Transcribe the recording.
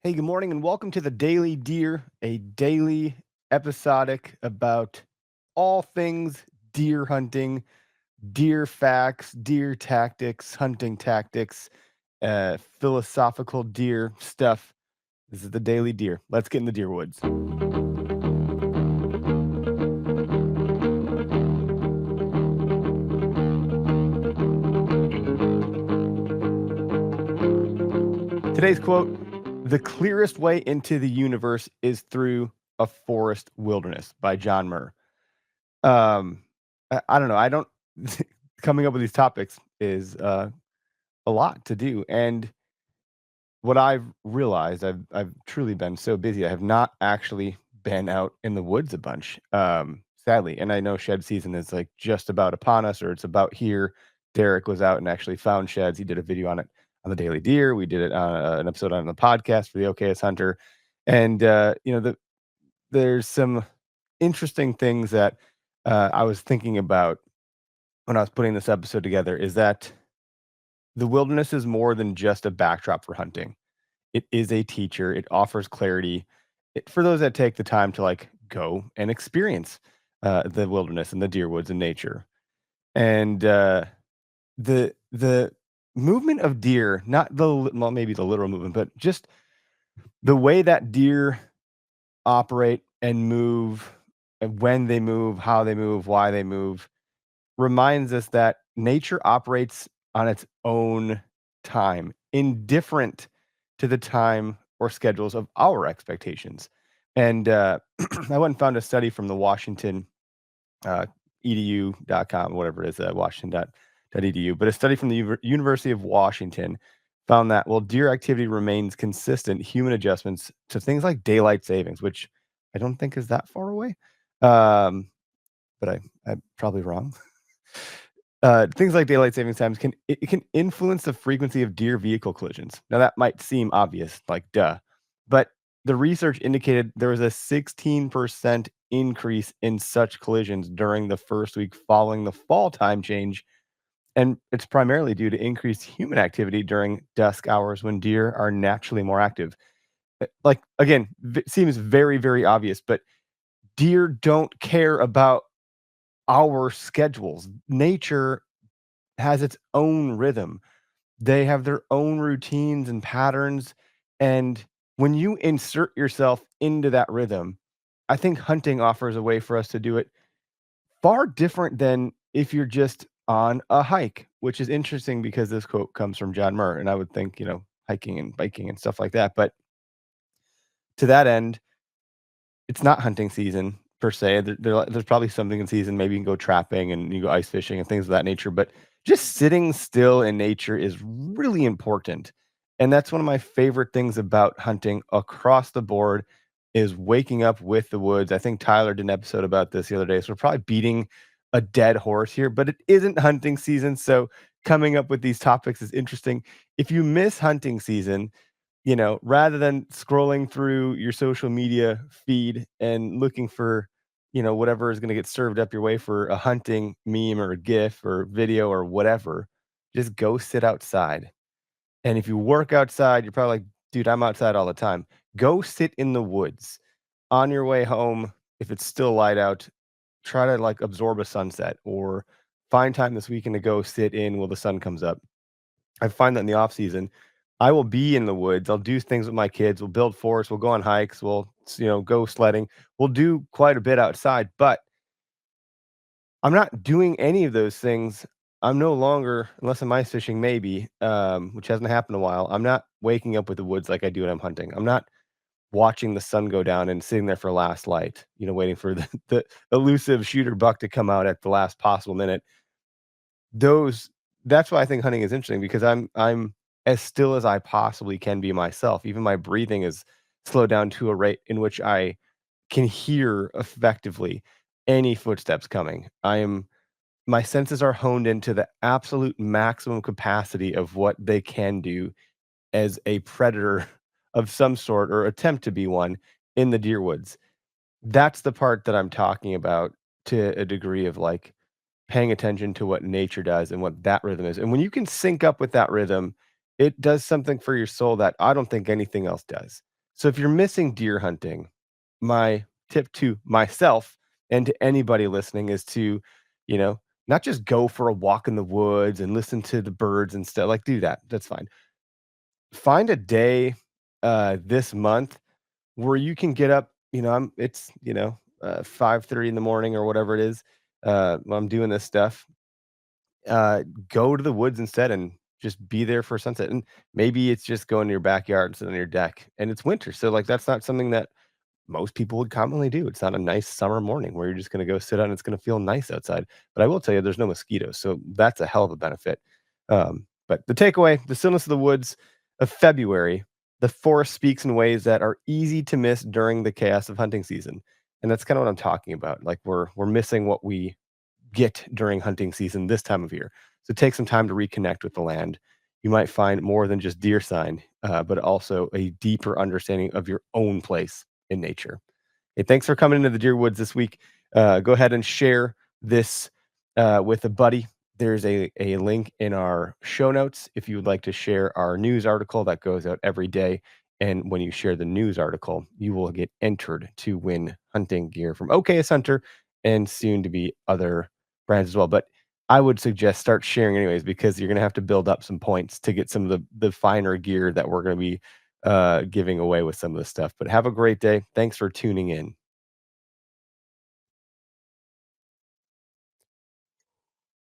Hey, good morning, and welcome to the Daily Deer, a daily episodic about all things deer hunting, deer facts, deer tactics, hunting tactics, philosophical deer stuff. This is the Daily Deer. Let's get in the deer woods. Today's quote: "The clearest way into the universe is through a forest wilderness," by John Muir. Um, I don't know. I don't coming up with these topics is a lot to do. And what I've realized, I've truly been so busy. I have not actually been out in the woods a bunch, sadly. And I know shed season is like just about upon us, or it's about here. Derek was out and actually found sheds. He did a video on it on the Daily Deer. We did it on an episode on the podcast for the OKS Hunter. And there's some interesting things that I was thinking about when I was putting this episode together. Is that the wilderness is more than just a backdrop for hunting. It is a teacher. It offers clarity for those that take the time to like go and experience the wilderness and the deer woods and nature. And the movement of deer, not well, maybe the literal movement, but just the way that deer operate and move, and when they move, how they move, why they move, reminds us that nature operates on its own time, indifferent to the time or schedules of our expectations. And I went and found a study from the Washington uh, edu.com, whatever it is, Washington.edu, but a study from the University of Washington found that while deer activity remains consistent, human adjustments to things like daylight savings, which I don't think is that far away, um, but I'm probably wrong. Things like daylight savings times it can influence the frequency of deer vehicle collisions. Now that might seem obvious, like duh, but the research indicated there was a 16% increase in such collisions during the first week following the fall time change, and it's primarily due to increased human activity during dusk hours when deer are naturally more active. Like again, seems very very obvious, but deer don't care about our schedules. Nature has its own rhythm. They have their own routines and patterns, and when you insert yourself into that rhythm, I think hunting offers a way for us to do it far different than if you're just on a hike, which is interesting because this quote comes from John Muir, and I would think, hiking and biking and stuff like that, but to that end, it's not hunting season per se. There's probably something in season. Maybe you can go trapping and you go ice fishing and things of that nature. But just sitting still in nature is really important. And that's one of my favorite things about hunting across the board is waking up with the woods. I think Tyler did an episode about this the other day. So we're probably beating a dead horse here, but it isn't hunting season. So coming up with these topics is interesting. If you miss hunting season, rather than scrolling through your social media feed and looking for, whatever is going to get served up your way for a hunting meme or a GIF or video or whatever, just go sit outside. And if you work outside, you're probably like, dude, I'm outside all the time. Go sit in the woods on your way home. If it's still light out, try to like absorb a sunset or find time this weekend to go sit in while the sun comes up. I find that in the off season, I will be in the woods. I'll do things with my kids. We'll build forests. We'll go on hikes. We'll go sledding. We'll do quite a bit outside, but I'm not doing any of those things. I'm no longer, unless I'm ice fishing, maybe, which hasn't happened in a while. I'm not waking up with the woods like I do when I'm hunting. I'm not watching the sun go down and sitting there for last light, waiting for the elusive shooter buck to come out at the last possible minute. Those That's why I think hunting is interesting because I'm as still as I possibly can be myself. Even my breathing is slowed down to a rate in which I can hear effectively any footsteps coming. My senses are honed into the absolute maximum capacity of what they can do as a predator of some sort or attempt to be one in the deer woods. That's the part that I'm talking about to a degree of like paying attention to what nature does and what that rhythm is. And when you can sync up with that rhythm, it does something for your soul that I don't think anything else does. So if you're missing deer hunting, my tip to myself and to anybody listening is to, you know, not just go for a walk in the woods and listen to the birds and stuff. Like, do that. That's fine. Find a day this month where you can get up, it's, 5:30 in the morning or whatever it is, when I'm doing this stuff, go to the woods instead and just be there for sunset. And maybe it's just going to your backyard and sit on your deck. And it's winter, so like that's not something that most people would commonly do. It's not a nice summer morning where you're just going to go sit out and it's going to feel nice outside. But I will tell you, there's no mosquitoes, so that's a hell of a benefit. But the takeaway: the stillness of the woods of February, the forest speaks in ways that are easy to miss during the chaos of hunting season, and that's kind of what I'm talking about. Like we're missing what we get during hunting season this time of year. So take some time to reconnect with the land. You might find more than just deer sign, but also a deeper understanding of your own place in nature. Hey, thanks for coming into the Deer Woods this week. Go ahead and share this with a buddy. There's a link in our show notes if you would like to share our news article that goes out every day. And when you share the news article, you will get entered to win hunting gear from OKS Hunter and soon to be other brands as well. But I would suggest start sharing anyways, because you're going to have to build up some points to get some of the finer gear that we're going to be giving away with some of the stuff. But have a great day. Thanks for tuning in.